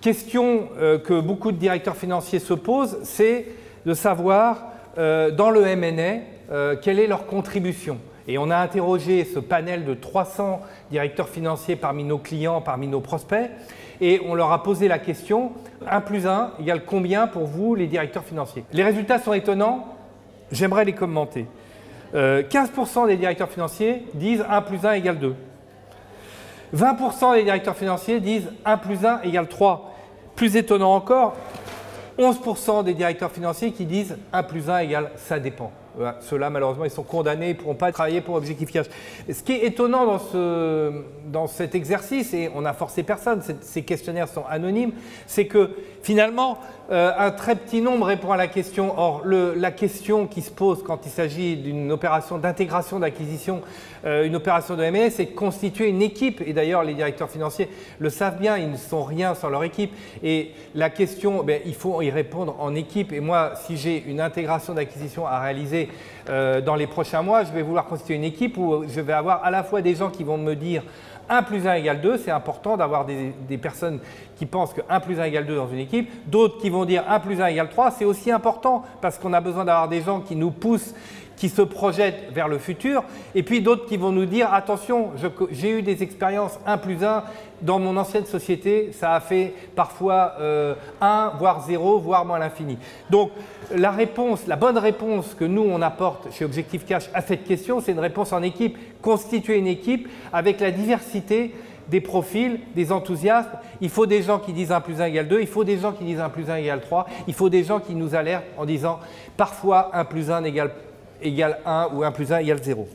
question que beaucoup de directeurs financiers se posent, c'est de savoir dans le M&A quelle est leur contribution. Et on a interrogé ce panel de 300 directeurs financiers parmi nos clients, parmi nos prospects, et on leur a posé la question 1 plus 1 égale combien pour vous les directeurs financiers? Les résultats sont étonnants, j'aimerais les commenter. 15% des directeurs financiers disent 1 plus 1 égale 2. 20% des directeurs financiers disent 1 plus 1 égale 3. Plus étonnant encore, 11% des directeurs financiers qui disent 1 plus 1 égale ça dépend. Voilà. Ceux-là, malheureusement, ils sont condamnés, ils ne pourront pas travailler pour Objectif Cash. Ce qui est étonnant dans cet exercice, et on n'a forcé personne, ces questionnaires sont anonymes, c'est que finalement, un très petit nombre répond à la question. Or, la question qui se pose quand il s'agit d'une opération d'intégration, d'acquisition, une opération de M&A, c'est de constituer une équipe. Et d'ailleurs, les directeurs financiers le savent bien, ils ne sont rien sans leur équipe. Et la question, il faut y répondre en équipe. Et moi, si j'ai une intégration d'acquisition à réaliser dans les prochains mois, je vais vouloir constituer une équipe où je vais avoir à la fois des gens qui vont me dire 1 plus 1 égale 2, c'est important d'avoir des personnes qui pensent que 1 plus 1 égale 2 dans une équipe, d'autres qui vont dire 1 plus 1 égale 3, c'est aussi important parce qu'on a besoin d'avoir des gens qui nous poussent, qui se projettent vers le futur, et puis d'autres qui vont nous dire attention, j'ai eu des expériences 1 plus 1 dans mon ancienne société, ça a fait parfois 1, voire 0, voire moins l'infini. Donc la réponse, la bonne réponse que nous on apporte chez Objectif Cash à cette question, c'est une réponse en équipe, constituer une équipe avec la diversité des profils, des enthousiasmes. Il faut des gens qui disent 1 plus 1 égale 2, il faut des gens qui disent 1 plus 1 égale 3, il faut des gens qui nous alertent en disant parfois 1 plus 1 égale 1 ou 1 plus 1 égale 0.